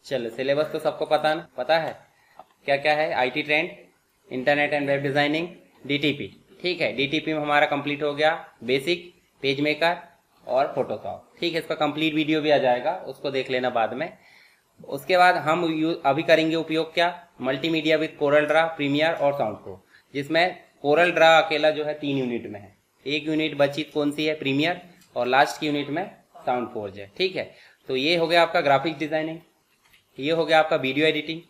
चलो सिलेबस तो सबको पता है क्या क्या है। IT trend, internet and web designing, DTP. ठीक है, डीटीपी में हमारा कंप्लीट हो गया बेसिक, पेज मेकर और फोटोशॉप। ठीक है, इसका कंप्लीट वीडियो भी आ जाएगा, उसको देख लेना बाद में। उसके बाद हम अभी करेंगे उपयोग क्या, multimedia with Corel Draw, premiere और साउंड प्रो, जिसमें कोरल ड्रा अकेला जो है 3 यूनिट में है। एक यूनिट बची कौन सी है, प्रीमियर, और लास्ट की यूनिट में साउंड फोर्ज है। ठीक है, तो ये हो गया आपका ग्राफिक्स डिजाइनिंग, ये हो गया आपका वीडियो एडिटिंग,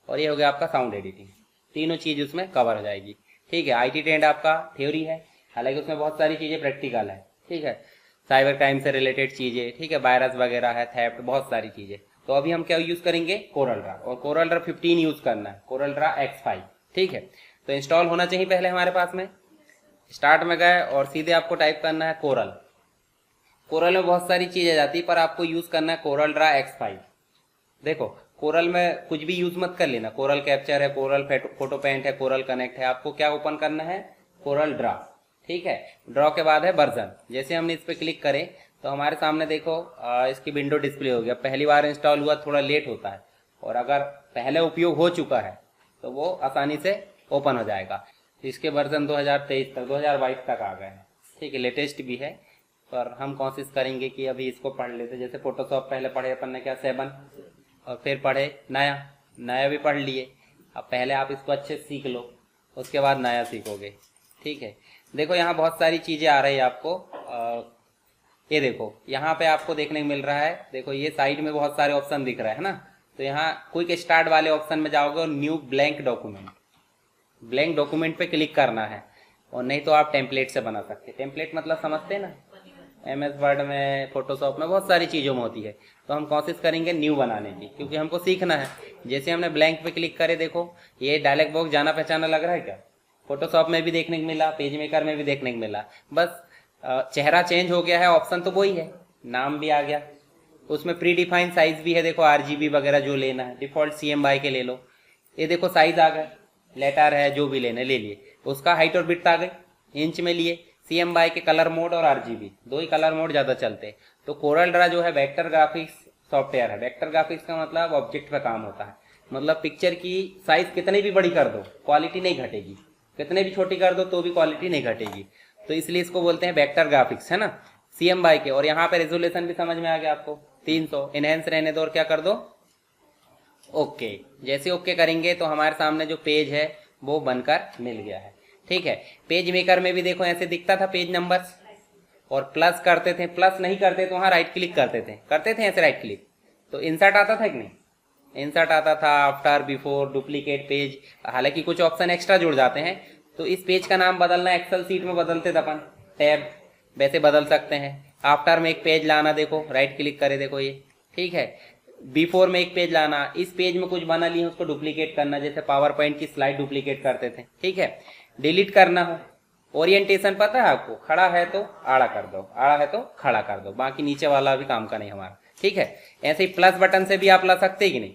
और ये हो गया आपका साउंड एडिटिंग। तीनों चीज़ उसमें कवर हो जाएगी। ठीक है, आईटी ट्रेंड आपका थ्योरी है, हालांकि उसमें बहुत सारी चीज़ें प्रैक्टिकल है। ठीक है, साइबर क्राइम से रिलेटेड चीज़ें, ठीक है, वायरस वगैरह है, थेफ्ट, बहुत सारी चीज़ें। तो अभी हम क्या यूज़ करेंगे, कोरल ड्रा, और कोरल ड्रा 15 यूज़ करना है, कोरल ड्रा X5। ठीक है, तो इंस्टॉल होना चाहिए पहले हमारे पास में। स्टार्ट में गए और सीधे आपको टाइप करना है कोरल। कोरल में बहुत सारी चीज़ें जाती है, पर आपको यूज़ करना है कोरल ड्रा X5। देखो, कोरल में कुछ भी यूज़ मत कर लेना, कोरल कैप्चर है, कोरल फोटो पेंट है, कोरल कनेक्ट है, आपको क्या ओपन करना है, कोरल ड्रा। ठीक है, ड्रॉ के बाद है वर्जन। जैसे हमने इस पर क्लिक करें तो हमारे सामने देखो इसकी विंडो डिस्प्ले हो गया। पहली बार इंस्टॉल हुआ थोड़ा लेट होता है, और अगर पहले उपयोग हो चुका है तो वो आसानी से ओपन हो जाएगा। इसके वर्जन 2023 तक, 2022 तक आ गए हैं। ठीक है, लेटेस्ट भी है, पर हम कोशिश करेंगे कि अभी इसको पढ़ लेते। जैसे फोटोशॉप पहले पढ़े अपन ने क्या, 7, और फिर पढ़े नया भी पढ़ लिए। अब पहले आप इसको अच्छे से सीख लो, उसके बाद नया सीखोगे। ठीक है, देखो यहाँ बहुत सारी चीज़ें आ रही है आपको। ये देखो यहाँ पे आपको देखने को मिल रहा है, देखो ये साइड में बहुत सारे ऑप्शन दिख रहे हैं ना। तो यहाँ क्विक स्टार्ट वाले ऑप्शन में जाओगे और न्यू ब्लैंक डॉक्यूमेंट पे क्लिक करना है, और नहीं तो आप टेम्पलेट से बना सकते हैं। टेम्पलेट मतलब समझते हैं ना, MS वर्ड में, फोटोशॉप में, बहुत सारी चीज़ों में होती है। तो हम कोशिश करेंगे न्यू बनाने की, क्योंकि हमको सीखना है। जैसे हमने ब्लैंक पे क्लिक करे, देखो ये डायलॉग बॉक्स जाना पहचाना लग रहा है क्या, फोटोशॉप में भी देखने को मिला, पेज मेकर में भी देखने को मिला। बस चेहरा चेंज हो गया है, ऑप्शन तो वही है, नाम भी आ गया। उसमें प्री डिफाइंड साइज भी है, देखो RGB वगैरह जो लेना है, डिफॉल्ट CMY के ले लो। ये देखो साइज आ गए, लेटर है, जो भी लेना ले लिए। उसका हाइट और विड्थ आ गई, इंच में लिए। CMY के कलर मोड और RGB, 2 ही कलर मोड ज़्यादा चलते हैं। तो कोरल ड्रा जो है वेक्टर ग्राफिक्स सॉफ्टवेयर है। वेक्टर ग्राफिक्स का मतलब ऑब्जेक्ट पे काम होता है, मतलब पिक्चर की साइज कितनी भी बड़ी कर दो क्वालिटी नहीं घटेगी, कितने भी छोटी कर दो तो भी क्वालिटी नहीं घटेगी। तो इसलिए इसको बोलते हैं वेक्टर ग्राफिक्स, है ना, CMY के। और यहाँ पे रेजोल्यूशन भी समझ में आ गया आपको, 300। इनहेंस रहने दो और क्या कर दो, ओके। जैसे ओके करेंगे तो हमारे सामने जो पेज है वो बनकर मिल गया है। ठीक है, पेज मेकर में भी देखो ऐसे दिखता था पेज नंबर्स, और प्लस करते थे, प्लस नहीं करते तो वहाँ राइट क्लिक करते थे ऐसे राइट क्लिक, तो इंसर्ट आता था कि नहीं, इंसर्ट आता था, आफ्टर, बिफोर, डुप्लीकेट पेज। हालांकि कुछ ऑप्शन एक्स्ट्रा जुड़ जाते हैं। तो इस पेज का नाम बदलना, एक्सेल सीट में बदलते थे अपन, टैब, वैसे बदल सकते हैं। आफ्टर में एक पेज लाना, देखो राइट क्लिक करे, देखो ये। ठीक है, बिफोर में एक पेज लाना, इस पेज में कुछ बना लिए उसको डुप्लीकेट करना, जैसे पावर पॉइंट की स्लाइड डुप्लीकेट करते थे। ठीक है, डिलीट करना हो। ओरिएंटेशन पता है आपको, खड़ा है तो आड़ा कर दो, आड़ा है तो खड़ा कर दो, बाकी नीचे वाला भी काम का नहीं हमारा। ठीक है, ऐसे ही प्लस बटन से भी आप ला सकते हैं कि नहीं।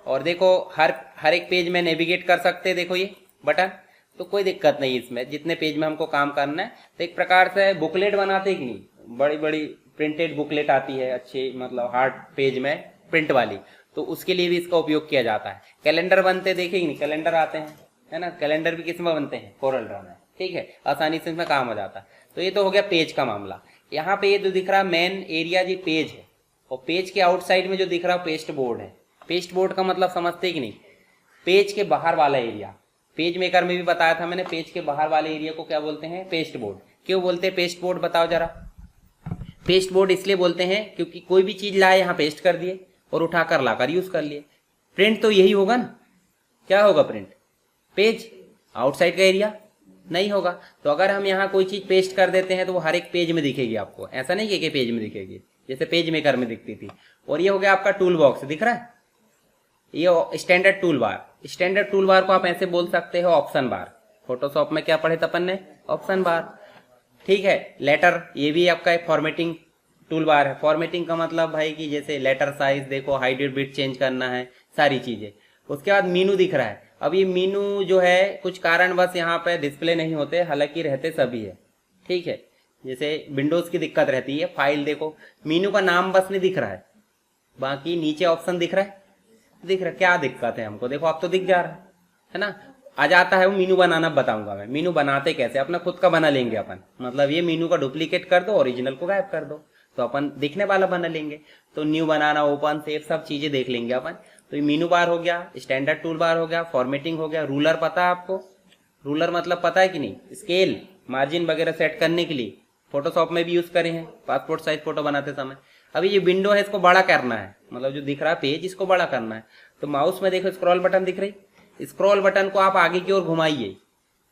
और देखो हर एक पेज में नेविगेट कर सकते हैं, देखो ये बटन, तो कोई दिक्कत नहीं इसमें, जितने पेज में हमको काम करना है। तो एक प्रकार से बुकलेट बनाते कि नहीं, बड़ी बड़ी प्रिंटेड बुकलेट आती है अच्छी, मतलब हार्ड पेज में प्रिंट वाली, तो उसके लिए भी इसका उपयोग किया जाता है। कैलेंडर बनते देखे कि नहीं, कैलेंडर आते हैं, है ना, कैलेंडर भी किस में बनते हैं, कोरल ड्रा में। ठीक है, आसानी से इसमें काम हो जाता है। तो ये तो हो गया पेज का मामला। यहाँ पे ये जो दिख रहा है मेन एरिया जी पेज है, और पेज के आउटसाइड में जो दिख रहा है पेस्ट बोर्ड है। पेस्ट बोर्ड का मतलब समझते कि नहीं, पेज के बाहर वाला एरिया। पेज मेकर में भी बताया था मैंने, पेज के बाहर वाले एरिया को क्या बोलते हैं, पेस्ट बोर्ड। क्यों बोलते हैं पेस्ट बोर्ड, बताओ जरा। पेस्ट बोर्ड इसलिए बोलते हैं क्योंकि कोई भी चीज लाए यहाँ पेस्ट कर दिए और उठाकर लाकर यूज कर लिए। प्रिंट तो यही होगा ना, क्या होगा प्रिंट, पेज, आउटसाइड का एरिया नहीं होगा। तो अगर हम यहाँ कोई चीज पेस्ट कर देते हैं तो वो हर एक पेज में दिखेगी आपको, ऐसा नहीं कि पेज में दिखेगी, जैसे पेज मेकर में दिखती थी। और ये हो गया आपका टूल बॉक्स, दिख रहा है, ये standard tool bar. Standard tool bar को आप ऐसे बोल सकते हो ऑप्शन बार। फोटोशॉप में क्या पढ़े थे अपन ने, ऑप्शन बार। ठीक है, लेटर, ये भी आपका एक फॉर्मेटिंग टूल बार है। फॉर्मेटिंग का मतलब भाई कि जैसे लेटर साइज देखो, हाइट और विड्थ चेंज करना है, सारी चीजें। उसके बाद मीनू दिख रहा है। अब ये मीनू जो है कुछ कारण बस यहाँ पे डिस्प्ले नहीं होते, हालांकि रहते सभी है। ठीक है, जैसे विंडोज की दिक्कत रहती है, फाइल देखो, मीनू का नाम बस नहीं दिख रहा है, बाकी नीचे ऑप्शन दिख रहा है, दिख रहा, क्या दिक्कत है हमको, देखो अब तो दिख जा रहा है ना। आ जाता है वो मीनू बनाना, बताऊंगा मैं मीनू बनाते कैसे, अपना खुद का बना लेंगे अपन, मतलब ये मीनू का डुप्लीकेट कर दो, ओरिजिनल को गायब कर दो, तो अपन दिखने वाला बना लेंगे। तो न्यू बनाना, ओपन, सेव, सब चीजें देख लेंगे अपन। तो ये मीनू बार हो गया, स्टैंडर्ड टूल बार हो गया, फॉर्मेटिंग हो गया, रूलर पता है आपको, रूलर मतलब पता है कि नहीं, स्केल मार्जिन वगैरह सेट करने के लिए फोटोशॉप में भी यूज करे हैं पासपोर्ट साइज फोटो बनाते समय। अभी ये विंडो है, इसको बड़ा करना है, मतलब जो दिख रहा है पेज, इसको बड़ा करना है। तो माउस में देखो स्क्रॉल बटन दिख रही, स्क्रॉल बटन को आप आगे की ओर घुमाइए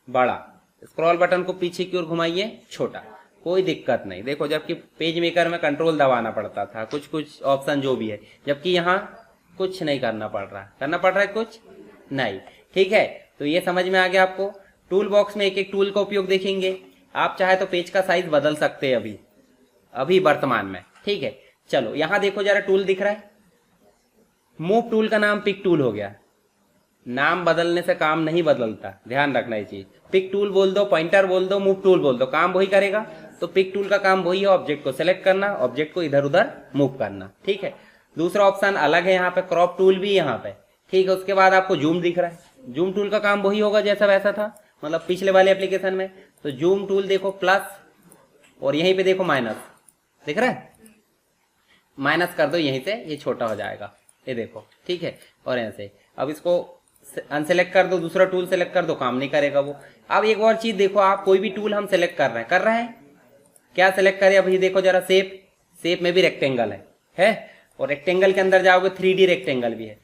बड़ा, स्क्रॉल बटन को पीछे की ओर घुमाइए छोटा, कोई दिक्कत नहीं। देखो जबकि पेज मेकर में कंट्रोल दबाना पड़ता था, कुछ कुछ ऑप्शन जो भी है, जबकि यहाँ कुछ नहीं करना पड़ रहा, करना पड़ रहा है कुछ नहीं, ठीक है। तो ये समझ में आ गया आपको। टूल बॉक्स में एक एक टूल का उपयोग देखेंगे, आप चाहे तो पेज का साइज बदल सकते हैं अभी अभी वर्तमान में, ठीक है। चलो यहां देखो जरा, टूल दिख रहा है, मूव टूल का नाम पिक टूल हो गया। नाम बदलने से काम नहीं बदलता, ध्यान रखना ये चीज। पिक टूल बोल दो, पॉइंटर बोल दो, मूव टूल बोल दो, काम वही करेगा। तो पिक टूल का काम वही है, ऑब्जेक्ट को सेलेक्ट करना, ऑब्जेक्ट को इधर उधर मूव करना, ठीक है। दूसरा ऑप्शन अलग है यहाँ पे, क्रॉप टूल भी यहाँ पे, ठीक है। उसके बाद आपको जूम दिख रहा है, जूम टूल का काम वही होगा जैसा वैसा था, मतलब पिछले वाले एप्लीकेशन में। तो जूम टूल देखो प्लस, और यहीं पे देखो माइनस, दिख रहा है, माइनस कर दो यहीं से, ये छोटा हो जाएगा, ये देखो, ठीक है। और ऐसे अब इसको अनसेलेक्ट कर दो, दूसरा टूल सेलेक्ट कर दो, काम नहीं करेगा वो। अब एक और चीज देखो, आप कोई भी टूल हम सेलेक्ट कर रहे हैं, क्या सेलेक्ट करें अभी देखो जरा, शेप, शेप में भी रेक्टेंगल है, और रेक्टेंगल के अंदर जाओगे 3D रेक्टेंगल भी है।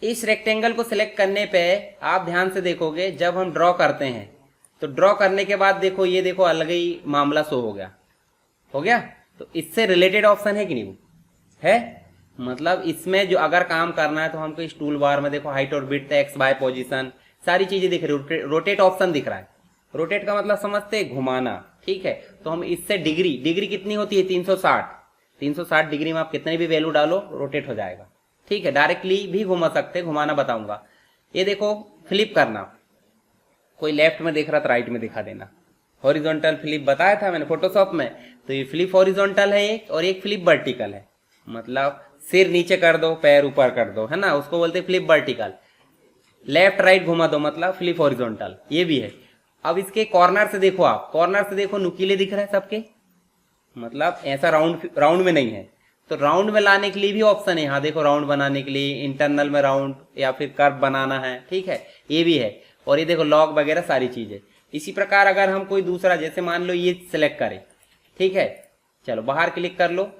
इस रेक्टेंगल को सिलेक्ट करने पे आप ध्यान से देखोगे, जब हम ड्रॉ करते हैं तो ड्रॉ करने के बाद देखो, ये देखो अलग ही मामला शो हो गया। तो इससे रिलेटेड ऑप्शन है कि नहीं, है, मतलब इसमें जो अगर काम करना है तो हमको इस टूल बार में देखो हाइट और विड्थ, एक्स वाई पोजीशन, सारी चीजें दिख रही, रोटेट ऑप्शन दिख रहा है। रोटेट का मतलब समझते हैं, घुमाना, ठीक है। तो हम इससे डिग्री कितनी होती है, 360 डिग्री में आप कितनी भी वैल्यू डालो रोटेट हो जाएगा, ठीक है। डायरेक्टली भी घुमा सकते, घुमाना बताऊंगा। ये देखो फ्लिप करना, कोई लेफ्ट में देख रहा था राइट में दिखा देना, हॉरिजॉन्टल फ्लिप बताया था मैंने फोटोशॉप में। तो ये फ्लिप हॉरिजॉन्टल है एक, और एक फ्लिप वर्टिकल है, मतलब सिर नीचे कर दो पैर ऊपर कर दो, है ना, उसको बोलते हैं फ्लिप वर्टिकल। लेफ्ट राइट घुमा दो मतलब फ्लिप हॉरिजॉन्टल, ये भी है। अब इसके कॉर्नर से देखो, आप कॉर्नर से देखो नुकीले दिख रहे हैं सबके, मतलब ऐसा राउंड में नहीं है। तो राउंड में लाने के लिए भी ऑप्शन है यहाँ देखो, राउंड बनाने के लिए इंटरनल में राउंड या फिर कर्व बनाना है, ठीक है, ये भी है। और ये देखो लॉग वगैरह सारी चीजें। इसी प्रकार अगर हम कोई दूसरा, जैसे मान लो ये सिलेक्ट करें, ठीक है, चलो बाहर क्लिक कर लो।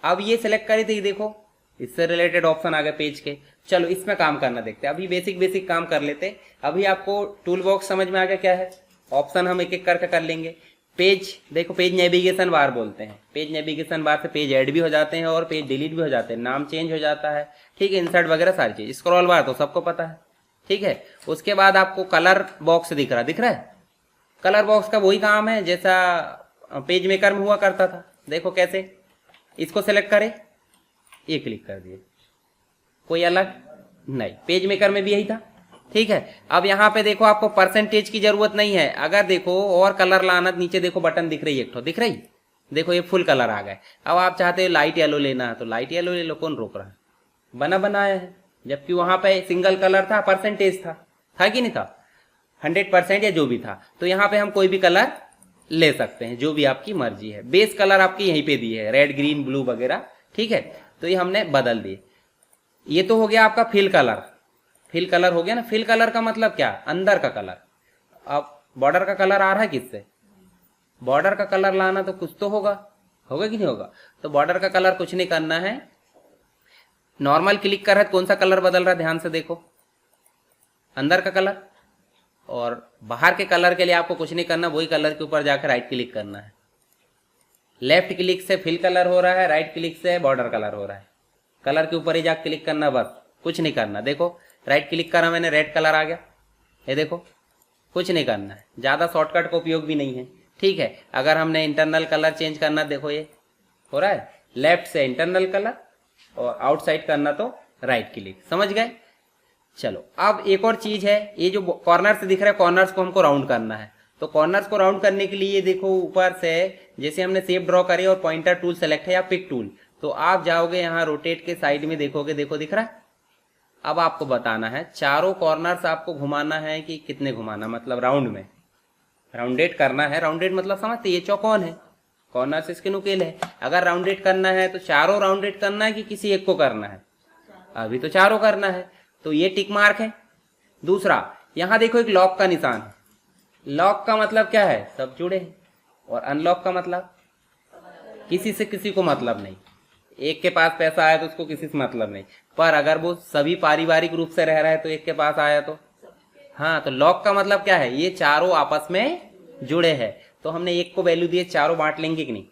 अब ये सिलेक्ट करे तो ये देखो इससे रिलेटेड ऑप्शन आ गए पेज के। चलो इसमें काम करना देखते हैं, अभी बेसिक काम कर लेते। अभी आपको टूल बॉक्स समझ में आ गया क्या है, ऑप्शन हम एक एक करके कर लेंगे। पेज देखो, पेज नेविगेशन बार बोलते हैं, पेज नेविगेशन बार से पेज ऐड भी हो जाते हैं और पेज डिलीट भी हो जाते हैं, नाम चेंज हो जाता है, ठीक है, इंसर्ट वगैरह सारी चीज। स्क्रॉल बार तो सबको पता है, ठीक है। उसके बाद आपको कलर बॉक्स दिख रहा है, कलर बॉक्स का वही काम है जैसा पेज मेकर में हुआ करता था। देखो कैसे, इसको सेलेक्ट करें, ये क्लिक कर दिए, कोई अलग नहीं, पेज मेकर में भी यही था, ठीक है। अब यहाँ पे देखो आपको परसेंटेज की जरूरत नहीं है, अगर देखो और कलर लाना, नीचे देखो बटन दिख रही है, एक तो दिख रही, देखो ये फुल कलर आ गए। अब आप चाहते हो लाइट येलो लेना है तो लाइट येलो ले लो, कौन रोक रहा है, बनाया है। जबकि वहां पे सिंगल कलर था, परसेंटेज था कि नहीं था, 100% या जो भी था। तो यहाँ पे हम कोई भी कलर ले सकते हैं, जो भी आपकी मर्जी है। बेस कलर आपकी यहीं पे दी है, रेड ग्रीन ब्लू वगैरह, ठीक है। तो ये हमने बदल दिए। ये तो हो गया आपका फिल कलर हो गया ना। फिल कलर का मतलब क्या, अंदर का कलर। अब बॉर्डर का कलर आ रहा है किससे, बॉर्डर का कलर लाना तो कुछ तो होगा कि नहीं होगा। तो बॉर्डर का कलर कुछ नहीं करना है, नॉर्मल क्लिक कर रहा है, कौन सा कलर बदल रहा है ध्यान से देखो, अंदर का कलर। और बाहर के कलर के लिए आपको कुछ नहीं करना, वही कलर के ऊपर जाकर राइट क्लिक करना है। लेफ्ट क्लिक से फिल कलर हो रहा है, राइट क्लिक से बॉर्डर कलर हो रहा है। कलर के ऊपर ही जाकर क्लिक करना, बस कुछ नहीं करना। देखो राइट क्लिक करा मैंने, रेड कलर आ गया, ये देखो, कुछ नहीं करना है, ज्यादा शॉर्टकट का उपयोग भी नहीं है, ठीक है। अगर हमने इंटरनल कलर चेंज करना, देखो ये हो रहा है, लेफ्ट से इंटरनल कलर और आउटसाइड करना तो राइट क्लिक, समझ गए। चलो अब एक और चीज है, ये जो कॉर्नर से दिख रहा है, कॉर्नर्स को हमको राउंड करना है। तो कॉर्नर्स को राउंड करने के लिए ये देखो ऊपर से, जैसे हमने शेप ड्रॉ करी और पॉइंटर टूल सेलेक्ट है या पिक टूल, तो आप जाओगे यहाँ रोटेट के साइड में, देखोगे, देखो दिख रहा है, अब आपको बताना है चारों कॉर्नर्स आपको घुमाना है कि कितने घुमाना, मतलब राउंड में राउंडेड करना है। राउंडेड मतलब समझते, ये चौकोन है, कॉर्नर्स इसके नुकेल है। अगर राउंडेड करना है तो चारों राउंडेड करना है कि किसी एक को करना है? अभी तो चारों करना है, तो ये टिक मार्क है। दूसरा, यहां देखो एक लॉक का निशान है। लॉक का मतलब क्या है? सब जुड़े हैं। और अनलॉक का मतलब किसी से किसी को मतलब नहीं। एक के पास पैसा आया तो उसको किसी से मतलब नहीं, पर अगर वो सभी पारिवारिक रूप से रह रहा है तो एक के पास आया तो हाँ। तो लॉक का मतलब क्या है? ये चारों आपस में जुड़े हैं। तो हमने एक को वैल्यू दिए, चारों बांट लेंगे कि नहीं?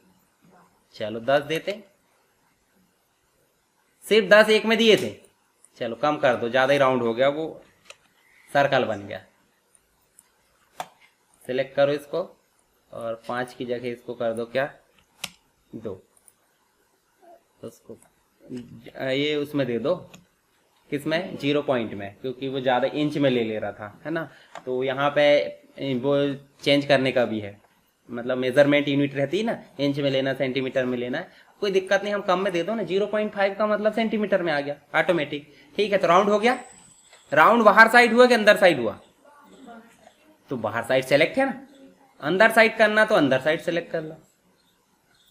चलो 10 देते, सिर्फ 10 एक में दिए थे। चलो कम कर दो, ज्यादा ही राउंड हो गया, वो सर्कल बन गया। सिलेक्ट करो इसको और 5 की जगह इसको कर दो क्या, 2। उसको ये उसमें दे दो, किसमें? 0 पॉइंट में, क्योंकि वो ज़्यादा इंच में ले रहा था, है ना। तो यहाँ पे वो चेंज करने का भी है, मतलब मेजरमेंट यूनिट रहती है ना, इंच में लेना, सेंटीमीटर में लेना, कोई दिक्कत नहीं, हम कम में दे दो ना। 0.5 का मतलब सेंटीमीटर में आ गया ऑटोमेटिक। ठीक है, तो राउंड हो गया। राउंड बाहर साइड हुआ कि अंदर साइड हुआ? तो बाहर साइड सेलेक्ट है ना, अंदर साइड करना तो अंदर साइड सेलेक्ट कर लो।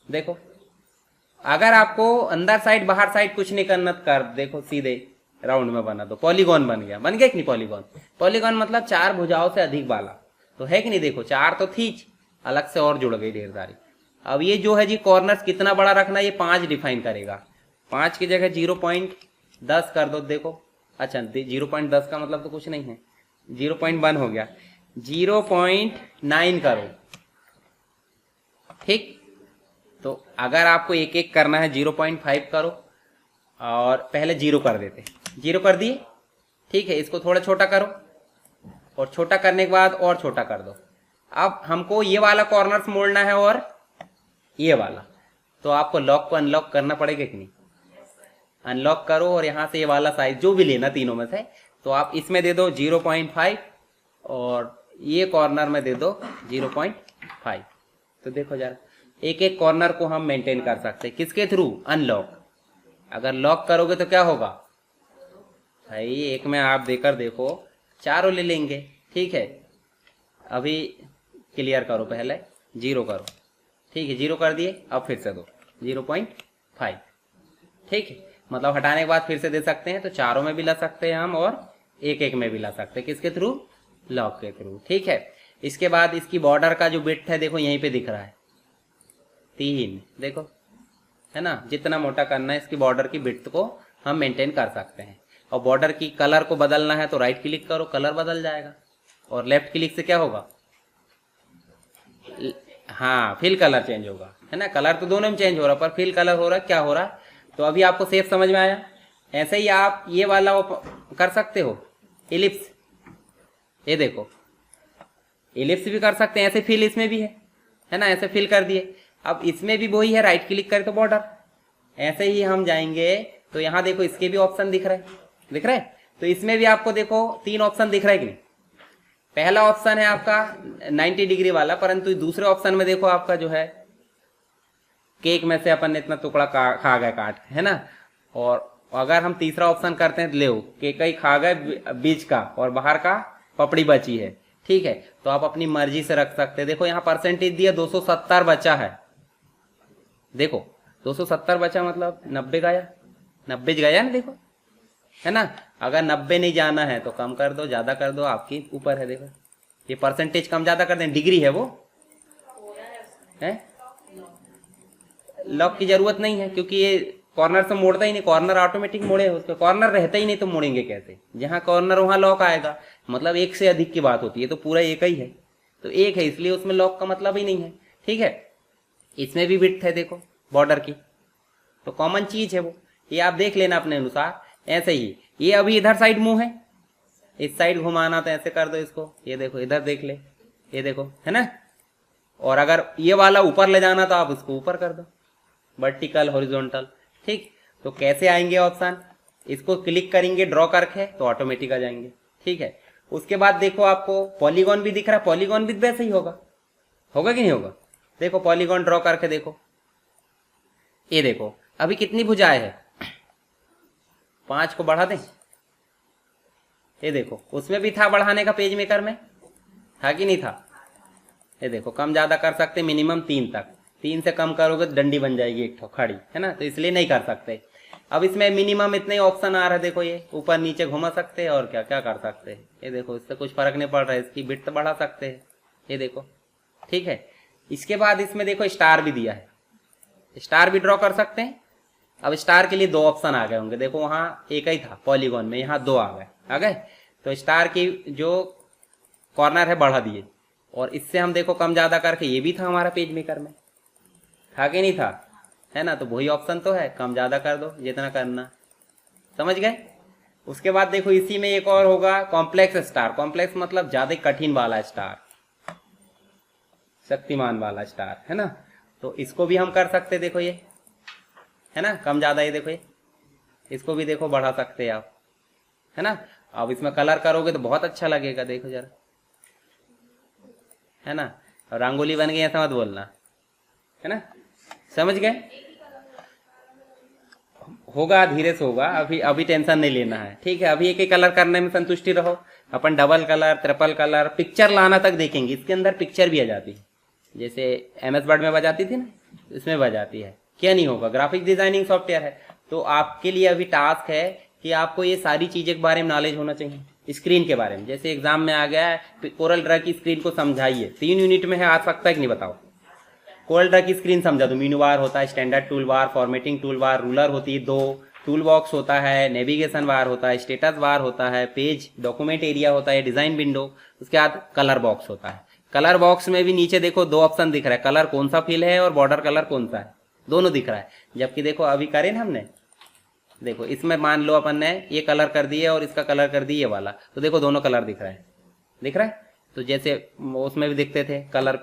देखो, अगर आपको अंदर साइड बाहर साइड कुछ नहीं करना तो कर देखो, सीधे राउंड में बना दो, पॉलीगॉन बन गया। बन गया कि नहीं पॉलीगॉन? पॉलीगॉन मतलब 4 भुजाओं से अधिक वाला, तो है कि नहीं? देखो 4 तो थी, अलग से और जुड़ गई ढेर सारी। अब ये जो है जी कॉर्नर्स कितना बड़ा रखना, ये 5 डिफाइन करेगा। 5 की जगह 0.10 कर दो। देखो, अच्छा 0.10 का मतलब तो कुछ नहीं है, 0.1 हो गया, 0.9 करो। ठीक, तो अगर आपको एक एक करना है 0.5 करो, और पहले 0 कर देते, 0 कर दिए। ठीक है, इसको थोड़ा छोटा करो, और छोटा करने के बाद और छोटा कर दो। अब हमको ये वाला कॉर्नर्स मोड़ना है और ये वाला, तो आपको लॉक को अनलॉक करना पड़ेगा कि नहीं? अनलॉक करो और यहाँ से ये वाला साइज जो भी लेना तीनों में से, तो आप इसमें दे दो 0.5 और ये कॉर्नर में दे दो 0.5। तो देखो जरा, एक एक कॉर्नर को हम मेंटेन कर सकते हैं किसके थ्रू? अनलॉक। अगर लॉक करोगे तो क्या होगा भाई? एक में आप देकर देखो, चारों ले लेंगे। ठीक है, अभी क्लियर करो, पहले 0 करो। ठीक है, 0 कर दिए, अब फिर से दो 0.5। ठीक है, मतलब हटाने के बाद फिर से दे सकते हैं, तो चारों में भी ला सकते हैं हम और एक एक में भी ला सकते हैं। किसके थ्रू? लॉक के थ्रू। ठीक है, इसके बाद इसकी बॉर्डर का जो बिट है देखो यहीं पे दिख रहा है 3, देखो है ना। जितना मोटा करना है इसकी बॉर्डर की बिट को हम मेंटेन कर सकते हैं। और बॉर्डर की कलर को बदलना है तो राइट क्लिक करो, कलर बदल जाएगा, और लेफ्ट क्लिक से क्या होगा? हाँ, फिल कलर चेंज होगा, है ना। कलर तो दोनों में चेंज हो रहा, पर फिल कलर हो रहा, क्या हो रहा? तो अभी आपको सेफ समझ में आया। ऐसे ही आप ये वाला कर सकते हो, इलिप्स। ये देखो, इलिप्स भी कर सकते हैं, ऐसे फिल इसमें भी है ना, ऐसे फिल कर दिए। अब इसमें भी वही है, राइट क्लिक करें तो बॉर्डर। ऐसे ही हम जाएंगे तो यहाँ देखो, इसके भी ऑप्शन दिख रहे हैं, दिख रहे हैं। तो इसमें भी आपको देखो 3 ऑप्शन दिख रहा है कि नहीं? पहला ऑप्शन है आपका 90 डिग्री वाला, परंतु दूसरे ऑप्शन में देखो आपका जो है, केक में से अपन ने इतना टुकड़ा खा गए काट, है ना। और अगर हम तीसरा ऑप्शन करते हैं तो ले केक ही खा गए बीच का, और बाहर का पपड़ी बची है। ठीक है, तो आप अपनी मर्जी से रख सकते हैं। देखो यहाँ परसेंटेज दिया 270 बचा है। देखो 270 बचा मतलब 90 गया, 90 गया ना, देखो है ना। अगर 90 नहीं जाना है तो कम कर दो, ज्यादा कर दो, आपकी ऊपर है। देखो ये परसेंटेज कम ज्यादा कर दें, डिग्री है वो, है। लॉक की जरूरत नहीं है, क्योंकि ये कॉर्नर से मोड़ता ही नहीं, कॉर्नर ऑटोमेटिक मोड़े, उसका कॉर्नर रहता ही नहीं तो मोड़ेंगे कैसे? जहां कॉर्नर वहां लॉक आएगा, मतलब एक से अधिक की बात होती है, तो पूरा एक ही है, तो एक है, इसलिए उसमें लॉक का मतलब ही नहीं है। ठीक है, इसमें भी विड्थ है देखो बॉर्डर की, तो कॉमन चीज है वो, ये आप देख लेना अपने अनुसार। ऐसे ही ये अभी इधर साइड मुंह है, इस साइड घुमाना तो ऐसे कर दो इसको, ये देखो इधर देख ले, ये देखो है ना। और अगर ये वाला ऊपर ले जाना तो आप उसको ऊपर कर दो, वर्टिकल हॉरिजॉन्टल। ठीक, तो कैसे आएंगे ऑप्शन? इसको क्लिक करेंगे ड्रॉ करके तो ऑटोमेटिक आ जाएंगे। ठीक है, उसके बाद देखो आपको पॉलीगॉन भी दिख रहा है, पॉलीगॉन भी वैसे ही होगा, होगा कि नहीं होगा? देखो पॉलीगॉन ड्रॉ करके देखो, ये देखो अभी कितनी भुजाएं है, 5 को बढ़ा दें, ये देखो उसमें भी था बढ़ाने का, पेज मेकर में था कि नहीं था। ये देखो कम ज़्यादा कर सकते मिनिमम 3 तक, 3 से कम करोगे तो डंडी बन जाएगी एक ठो खड़ी, है ना, तो इसलिए नहीं कर सकते। अब इसमें मिनिमम इतने ही ऑप्शन आ रहा है, देखो ये ऊपर नीचे घुमा सकते हैं और क्या क्या कर सकते हैं। ये देखो इससे कुछ फर्क नहीं पड़ रहा है, इसकी विड्थ बढ़ा सकते हैं, ये देखो, ठीक है। इसके बाद इसमें देखो स्टार भी दिया है, स्टार भी ड्रॉ कर सकते हैं। अब स्टार के लिए 2 ऑप्शन आ गए होंगे, देखो वहाँ एक ही था पॉलीगॉन में, यहाँ 2 आ गए। तो स्टार की जो कॉर्नर है बढ़ा दिए, और इससे हम देखो कम ज़्यादा करके, ये भी था हमारा पेज मेकर में, था कि नहीं था, है ना, तो वही ऑप्शन तो है, कम ज़्यादा कर दो जितना करना, समझ गए। उसके बाद देखो इसी में एक और होगा कॉम्प्लेक्स स्टार। कॉम्प्लेक्स मतलब ज़्यादा कठिन वाला स्टार, शक्तिमान वाला स्टार, है ना, तो इसको भी हम कर सकते, देखो ये है ना, कम ज़्यादा, ये देखो ये, इसको भी देखो बढ़ा सकते हैं आप, है ना। अब इसमें कलर करोगे तो बहुत अच्छा लगेगा, देखो जरा, है ना, रंगोली बन गई ऐसा मत बोलना, है ना, समझ गए। होगा धीरे से होगा, अभी टेंशन नहीं लेना है, ठीक है। अभी एक ही कलर करने में संतुष्टि रहो, अपन double colour triple colour picture लाना तक देखेंगे। इसके अंदर पिक्चर भी आ जाती है, जैसे MS वर्ड में बजाती थी ना, इसमें बजाती है, क्या नहीं होगा, ग्राफिक डिजाइनिंग सॉफ्टवेयर है। तो आपके लिए अभी टास्क है कि आपको ये सारी चीज़ें के बारे में नॉलेज होना चाहिए। स्क्रीन के बारे में, जैसे एग्जाम में आ गया है कोरल ड्रा की स्क्रीन को समझाइए, 3 यूनिट में है, आ सकता है कि नहीं बताओ। कोरल ड्रा की स्क्रीन समझा दो, मेनू बार होता है, standard tool bar, formatting tool bar, ruler होती है 2, टूल बॉक्स होता है, नेविगेशन बार होता है, स्टेटस बार होता है, पेज डॉक्यूमेंट एरिया होता है, डिजाइन विंडो, उसके बाद कलर बॉक्स होता है। कलर बॉक्स में भी नीचे देखो 2 ऑप्शन दिख रहा है, कलर कौन सा फिल है और बॉर्डर कलर कौन सा है, दोनों दिख रहा है। जबकि देखो अभी करें ना हमने, देखो इसमें मान लो अपन ने ये कलर कर दिए और इसका कलर कर दिए वाला, तो देखो दोनों कलर दिख रहा है, दिख रहा है। तो जैसे उसमें भी दिखते थे कलर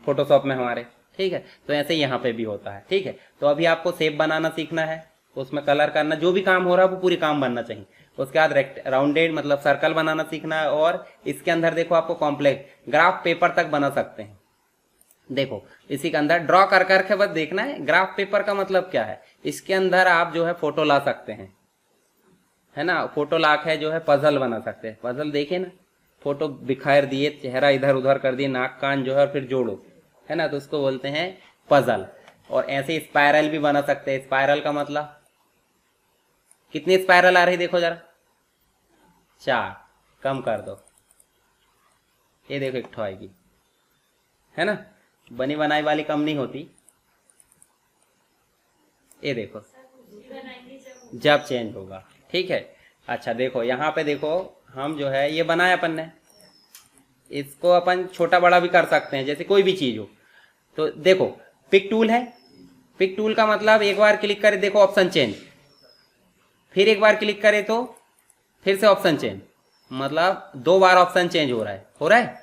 फोटोशॉप में हमारे, ठीक है, तो ऐसे यहाँ पे भी होता है, ठीक है। तो अभी आपको शेप बनाना सीखना है, उसमें कलर करना, जो भी काम हो रहा है वो पूरी काम बनना चाहिए। उसके बाद राउंडेड मतलब सर्कल बनाना सीखना है, और इसके अंदर देखो आपको कॉम्प्लेक्स ग्राफ पेपर तक बना सकते हैं। देखो इसी के अंदर ड्रॉ कर करके बस देखना है। ग्राफ पेपर का मतलब क्या है, इसके अंदर आप जो है फोटो ला सकते हैं, है ना, फोटो ला के जो है पजल बना सकते हैं। पजल देखे ना, फोटो बिखेर दिए, चेहरा इधर उधर कर दिए, नाक कान जो है फिर जोड़ो, है ना, तो उसको बोलते हैं पजल। और ऐसे स्पाइरल भी बना सकते हैं। स्पाइरल का मतलब कितनी स्पाइरल आ रही देखो जरा, 4, कम कर दो, ये देखो एक ठो आएगी, है ना, बनी बनाई वाली कम नहीं होती, ये देखो जब चेंज होगा, ठीक है। अच्छा देखो यहाँ पे देखो, हम जो है ये बनाया अपन ने, इसको अपन छोटा बड़ा भी कर सकते हैं, जैसे कोई भी चीज हो। तो देखो पिक टूल है, पिक टूल का मतलब एक बार क्लिक करे देखो ऑप्शन चेंज, फिर एक बार क्लिक करे तो फिर से ऑप्शन चेंज, मतलब 2 बार ऑप्शन चेंज हो रहा है।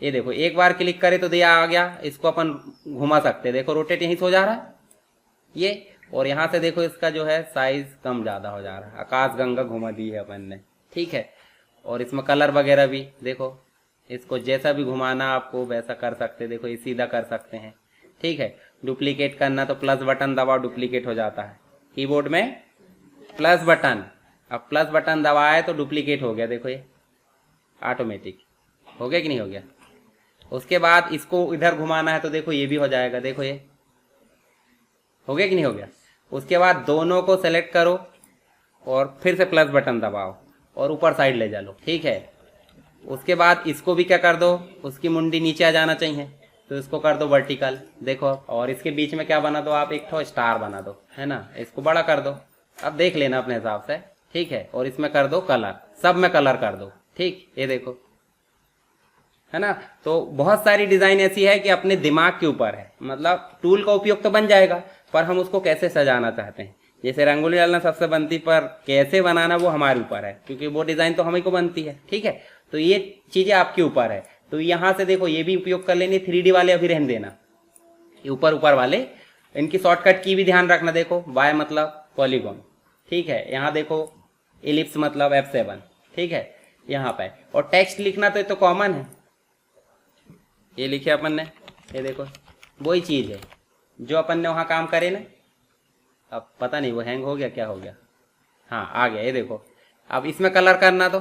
ये देखो एक बार क्लिक करे तो दिया आ गया, इसको अपन घुमा सकते हैं, देखो रोटेट यहीं से हो जा रहा है ये, और यहाँ से देखो इसका जो है साइज कम ज़्यादा हो जा रहा है। आकाश गंगा घुमा दी है अपन ने, ठीक है। और इसमें कलर वगैरह भी देखो, इसको जैसा भी घुमाना आपको वैसा कर सकते हैं, देखो ये सीधा कर सकते हैं, ठीक है। डुप्लीकेट करना तो प्लस बटन दबाओ, डुप्लीकेट हो जाता है कीबोर्ड में, प्लस बटन, अब प्लस बटन दबाए तो डुप्लीकेट हो गया, देखो ये ऑटोमेटिक हो गया कि नहीं हो गया। उसके बाद इसको इधर घुमाना है तो देखो ये भी हो जाएगा, देखो ये हो गया कि नहीं हो गया। उसके बाद दोनों को सेलेक्ट करो और फिर से प्लस बटन दबाओ और ऊपर साइड ले जा लो, ठीक है। उसके बाद इसको भी क्या कर दो, उसकी मुंडी नीचे आ जाना चाहिए, तो इसको कर दो वर्टिकल, देखो। और इसके बीच में क्या बना दो आप, एक ठो स्टार बना दो, है ना, इसको बड़ा कर दो, अब देख लेना अपने हिसाब से, ठीक है। और इसमें कर दो कलर, सब में कलर कर दो, ठीक, ये देखो, है ना। तो बहुत सारी डिजाइन ऐसी है कि अपने दिमाग के ऊपर है, मतलब टूल का उपयोग तो बन जाएगा, पर हम उसको कैसे सजाना चाहते हैं। जैसे रंगोली डालना सबसे बनती, पर कैसे बनाना वो हमारे ऊपर है, क्योंकि वो डिजाइन तो हमें को बनती है, ठीक है। तो ये चीजें आपके ऊपर है। तो यहाँ से देखो ये भी उपयोग कर लेंगे, 3D वाले अभी रहने देना, ये ऊपर ऊपर वाले, इनकी शॉर्टकट की भी ध्यान रखना। देखो वाई मतलब पॉलीगॉन, ठीक है। यहाँ देखो एलिप्स मतलब F7, ठीक है, यहाँ पे। और टेक्स्ट लिखना तो ये तो कॉमन है, ये लिखे अपन ने, ये देखो वही चीज है जो अपन ने वहाँ काम करे ना, अब पता नहीं वो हैंग हो गया क्या हो गया। हाँ आ गया, ये देखो। अब इसमें कलर करना तो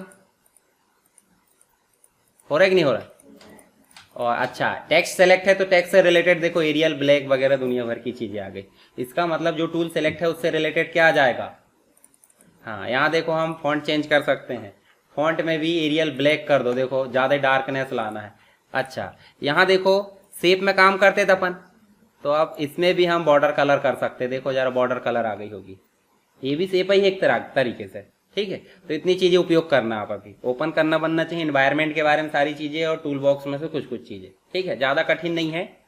हो रहा है कि नहीं हो रहा। और अच्छा टेक्स्ट सेलेक्ट है तो टेक्स्ट से रिलेटेड देखो एरियल ब्लैक वगैरह दुनिया भर की चीजें आ गई। इसका मतलब जो टूल सेलेक्ट है उससे रिलेटेड क्या आ जाएगा। हाँ यहाँ देखो हम फॉन्ट चेंज कर सकते हैं। फॉन्ट में भी एरियल ब्लैक कर दो, देखो ज़्यादा डार्कनेस लाना है। अच्छा यहाँ देखो शेप में काम करते थे अपन, तो अब इसमें भी हम बॉर्डर कलर कर सकते हैं। देखो जरा बॉर्डर कलर आ गई होगी, ये भी शेप ही एक तरह तरीके से। ठीक है, तो इतनी चीज़ें उपयोग करना, आप अभी ओपन करना बनना चाहिए। इन्वायरमेंट के बारे में सारी चीज़ें और टूल बॉक्स में से कुछ कुछ चीज़ें। ठीक है, ज़्यादा कठिन नहीं है।